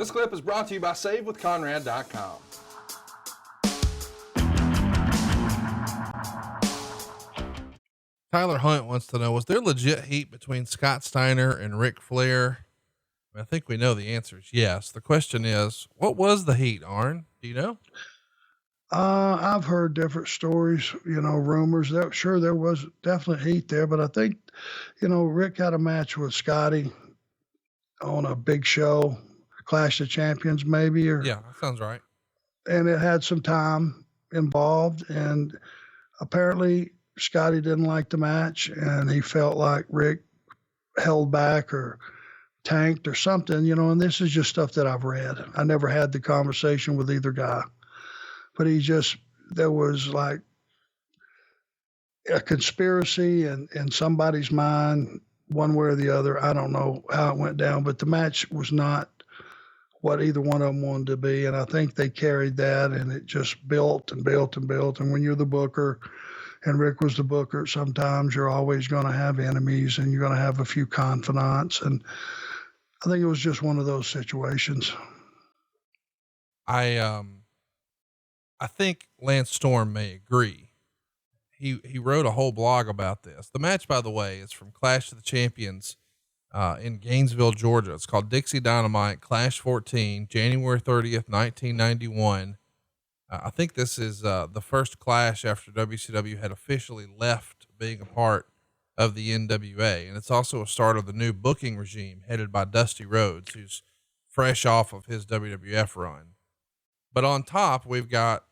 This clip is brought to you by SaveWithConrad.com. Tyler Hunt wants to know, was there legit heat between Scott Steiner and Ric Flair? I think we know the answer is yes. The question is, what was the heat, Arn? Do you know? I've heard different stories, rumors that sure there was definite heat there, but I think, Rick had a match with Scotty on a big show, Clash of Champions maybe, Yeah, that sounds right. And it had some time involved, and apparently Scotty didn't like the match and he felt like Rick held back or tanked or something, and this is just stuff that I've read. I never had the conversation with either guy. But there was like a conspiracy in somebody's mind, one way or the other. I don't know how it went down, but the match was not what either one of them wanted to be. And I think they carried that, and it just built and built and built. And when you're the booker and Rick was the booker, sometimes you're always going to have enemies and you're going to have a few confidants. And I think it was just one of those situations. I think Lance Storm may agree. He wrote a whole blog about this. The match, by the way, is from Clash of the Champions, in Gainesville, Georgia. It's called Dixie Dynamite Clash 14, January 30th, 1991. I think this is, the first Clash after WCW had officially left being a part of the NWA. And it's also a start of the new booking regime headed by Dusty Rhodes, who's fresh off of his WWF run. But on top, we've got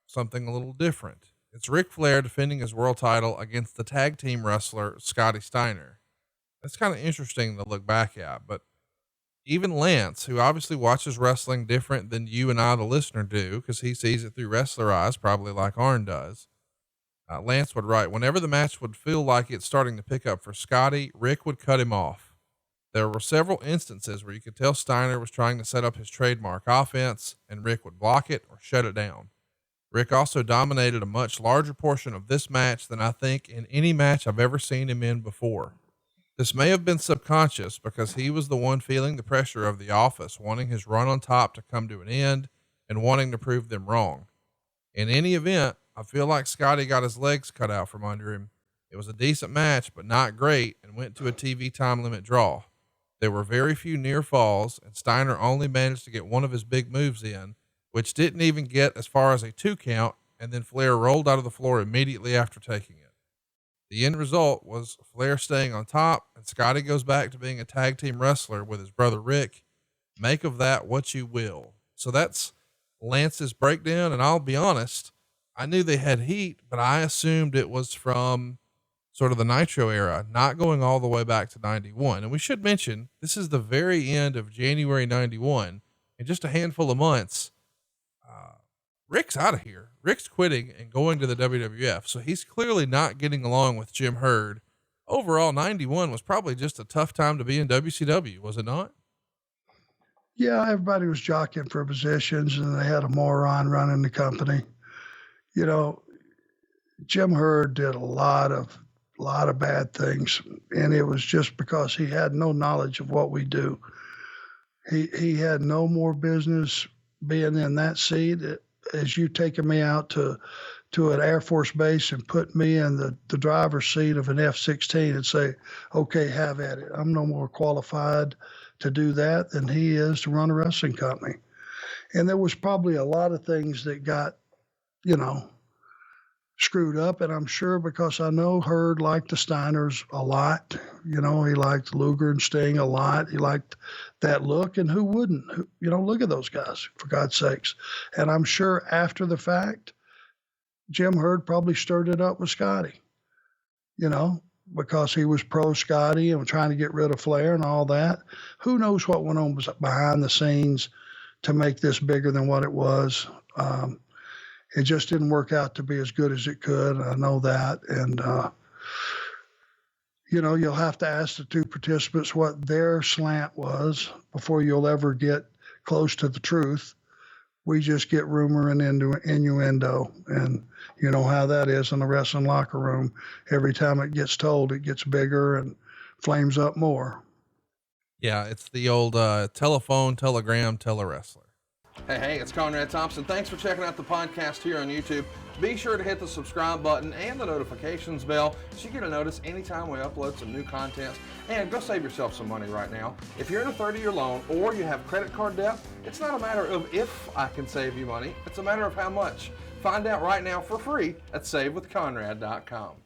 something a little different. It's Ric Flair defending his world title against the tag team wrestler, Scotty Steiner. That's kind of interesting to look back at, but even Lance, who obviously watches wrestling different than you and I, the listener, do, because he sees it through wrestler eyes, probably like Arn does. Lance would write, whenever the match would feel like it's starting to pick up for Scotty, Rick would cut him off. There were several instances where you could tell Steiner was trying to set up his trademark offense, and Rick would block it or shut it down. Rick also dominated a much larger portion of this match than I think in any match I've ever seen him in before. This may have been subconscious because he was the one feeling the pressure of the office, wanting his run on top to come to an end and wanting to prove them wrong. In any event, I feel like Scotty got his legs cut out from under him. It was a decent match, but not great, and went to a TV time limit draw. There were very few near falls, and Steiner only managed to get one of his big moves in, which didn't even get as far as a 2 count, and then Flair rolled out of the floor immediately after taking it. The end result was Flair staying on top, and Scotty goes back to being a tag team wrestler with his brother Rick. Make of that what you will. So that's Lance's breakdown, and I'll be honest, I knew they had heat, but I assumed it was from sort of the Nitro era, not going all the way back to 91. And we should mention, this is the very end of January 91. In just a handful of months, Rick's out of here. Rick's quitting and going to the WWF. So he's clearly not getting along with Jim Herd. Overall, 91 was probably just a tough time to be in WCW, was it not? Yeah, everybody was jockeying for positions, and they had a moron running the company. Jim Herd did a lot of bad things, and it was just because he had no knowledge of what we do. He had no more business being in that seat as you taking me out to an Air Force base and put me in the driver's seat of an F-16 and say, okay, have at it. I'm no more qualified to do that than he is to run a wrestling company. And there was probably a lot of things that got, screwed up. And I'm sure because I know Herd liked the Steiners a lot. He liked Luger and Sting a lot. He liked that look, and who wouldn't? Look at those guys, for God's sakes. And I'm sure after the fact, Jim Herd probably stirred it up with Scotty, because he was pro Scotty and trying to get rid of Flair and all that. Who knows what went on behind the scenes to make this bigger than what it was. It just didn't work out to be as good as it could. I know that. And, you'll have to ask the two participants what their slant was before you'll ever get close to the truth. We just get rumor and innuendo. And you know how that is in the wrestling locker room. Every time it gets told, it gets bigger and flames up more. Yeah, it's the old telephone, telegram, telewrestler. Hey, it's Conrad Thompson. Thanks for checking out the podcast here on YouTube. Be sure to hit the subscribe button and the notifications bell so you get a notice anytime we upload some new content. And go save yourself some money right now. If you're in a 30-year loan or you have credit card debt, it's not a matter of if I can save you money. It's a matter of how much. Find out right now for free at SaveWithConrad.com.